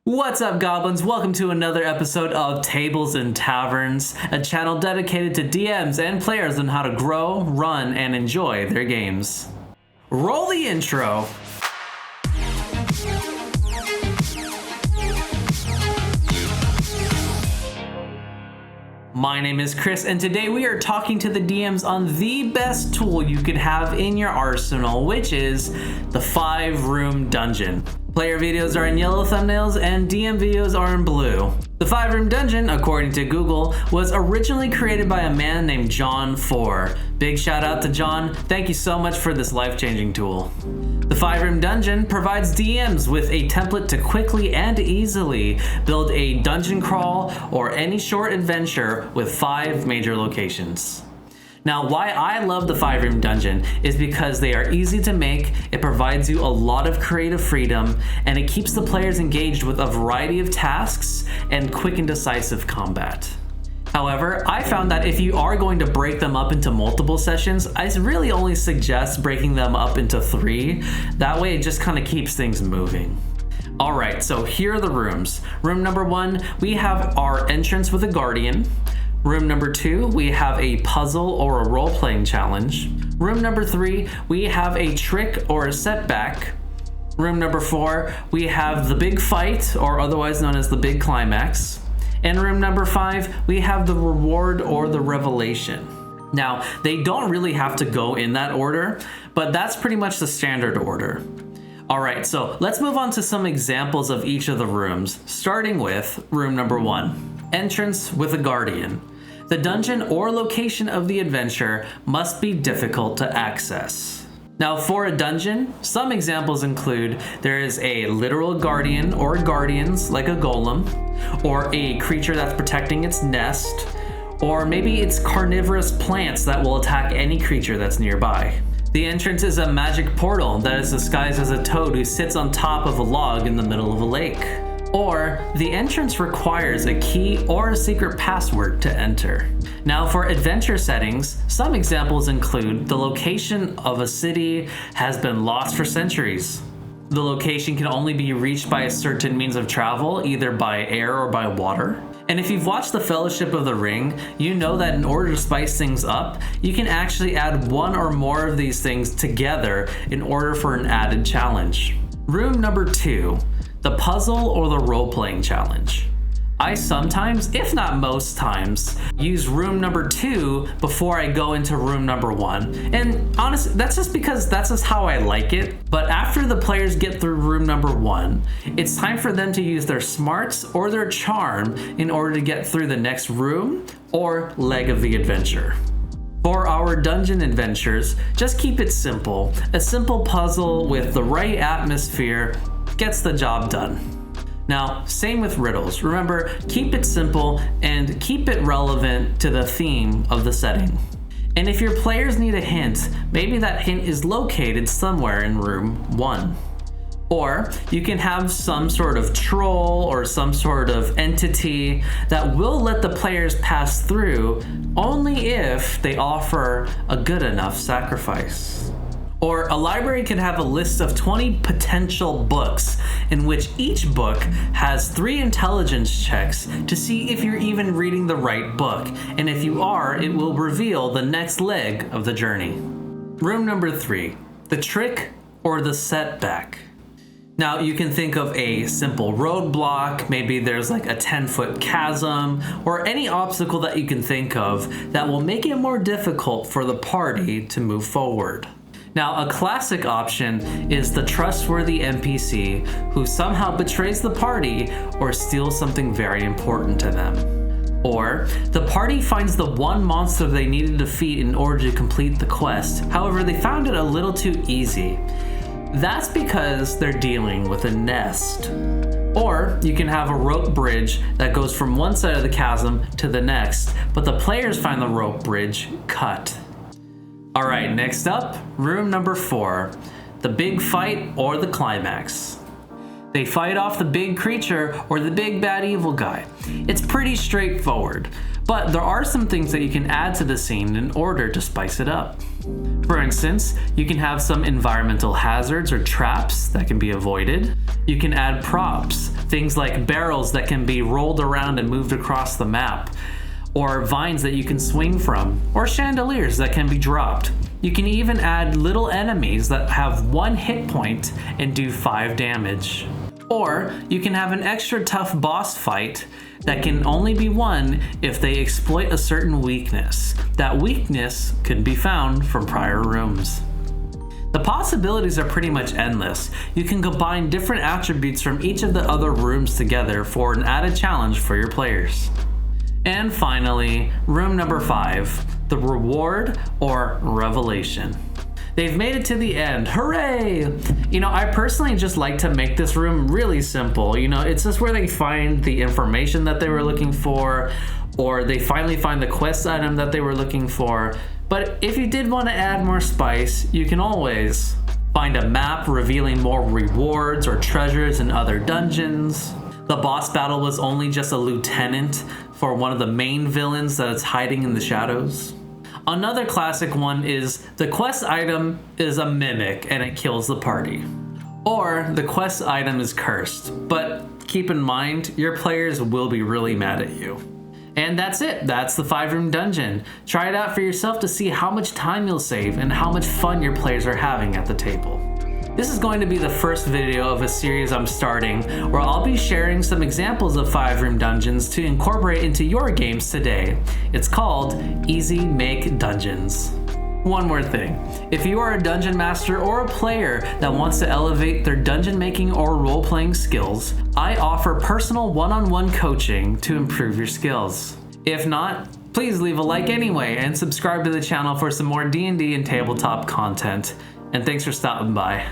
What's up, goblins? Welcome to another episode of Tables and Taverns, a channel dedicated to DMs and players on how to grow, run, and enjoy their games. Roll the intro. My name is Chris, and today we are talking to the DMs on the best tool you could have in your arsenal, which is the 5-room dungeon. Player videos are in yellow thumbnails and DM videos are in blue. The 5-room dungeon, according to Google, was originally created by a man named John 4. Big shout out to John. Thank you so much for this life-changing tool. The 5-room dungeon provides DMs with a template to quickly and easily build a dungeon crawl or any short adventure with 5 major locations. Now, why I love the 5-room dungeon is because they are easy to make, it provides you a lot of creative freedom, and it keeps the players engaged with a variety of tasks and quick and decisive combat. However, I found that if you are going to break them up into multiple sessions, I really only suggest breaking them up into 3. That way it just kind of keeps things moving. Alright, so here are the rooms. Room number 1, we have our entrance with a guardian. Room number 2, we have a puzzle or a role-playing challenge. Room number 3, we have a trick or a setback. Room number 4, we have the big fight, or otherwise known as the big climax. And room number 5, we have the reward or the revelation. Now, they don't really have to go in that order, but that's pretty much the standard order. Alright, so let's move on to some examples of each of the rooms, starting with room number 1, entrance with a guardian. The dungeon or location of the adventure must be difficult to access. Now, for a dungeon, some examples include there is a literal guardian or guardians like a golem, or a creature that's protecting its nest, or maybe it's carnivorous plants that will attack any creature that's nearby. The entrance is a magic portal that is disguised as a toad who sits on top of a log in the middle of a lake. Or the entrance requires a key or a secret password to enter. Now, for adventure settings, some examples include the location of a city has been lost for centuries. The location can only be reached by a certain means of travel, either by air or by water. And if you've watched The Fellowship of the Ring, you know that in order to spice things up, you can actually add one or more of these things together in order for an added challenge. Room number 2, the puzzle or the role-playing challenge. I sometimes, if not most times, use room number 2 before I go into room number 1. And honestly, that's just because that's just how I like it. But after the players get through room number 1, it's time for them to use their smarts or their charm in order to get through the next room or leg of the adventure. For our dungeon adventures, just keep it simple. A simple puzzle with the right atmosphere gets the job done. Now, same with riddles. Remember, keep it simple and keep it relevant to the theme of the setting. And if your players need a hint, maybe that hint is located somewhere in room 1. Or you can have some sort of troll or some sort of entity that will let the players pass through only if they offer a good enough sacrifice. Or a library can have a list of 20 potential books in which each book has 3 intelligence checks to see if you're even reading the right book. And if you are, it will reveal the next leg of the journey. Room number 3, the trick or the setback. Now, you can think of a simple roadblock, maybe there's like a 10-foot chasm, or any obstacle that you can think of that will make it more difficult for the party to move forward. Now, a classic option is the trustworthy NPC who somehow betrays the party or steals something very important to them. Or the party finds the one monster they need to defeat in order to complete the quest. However, they found it a little too easy. That's because they're dealing with a nest. Or you can have a rope bridge that goes from one side of the chasm to the next, but the players find the rope bridge cut. Alright, next up, room number 4, the big fight or the climax. They fight off the big creature or the big bad evil guy. It's pretty straightforward, but there are some things that you can add to the scene in order to spice it up. For instance, you can have some environmental hazards or traps that can be avoided. You can add props, things like barrels that can be rolled around and moved across the map, or vines that you can swing from, or chandeliers that can be dropped. You can even add little enemies that have 1 hit point and do 5 damage. Or you can have an extra tough boss fight that can only be won if they exploit a certain weakness. That weakness could be found from prior rooms. The possibilities are pretty much endless. You can combine different attributes from each of the other rooms together for an added challenge for your players. And finally, room number 5, the reward or revelation. They've made it to the end, hooray! I personally just like to make this room really simple. It's just where they find the information that they were looking for, or they finally find the quest item that they were looking for. But if you did want to add more spice, you can always find a map revealing more rewards or treasures in other dungeons. The boss battle was only just a lieutenant for one of the main villains that is hiding in the shadows. Another classic one is the quest item is a mimic and it kills the party. Or the quest item is cursed, but keep in mind your players will be really mad at you. And that's it, that's the 5-room dungeon. Try it out for yourself to see how much time you'll save and how much fun your players are having at the table. This is going to be the first video of a series I'm starting where I'll be sharing some examples of 5-room dungeons to incorporate into your games today. It's called Easy Make Dungeons. One more thing, if you are a dungeon master or a player that wants to elevate their dungeon making or role-playing skills, I offer personal one-on-one coaching to improve your skills. If not, please leave a like anyway and subscribe to the channel for some more D&D and tabletop content. And thanks for stopping by.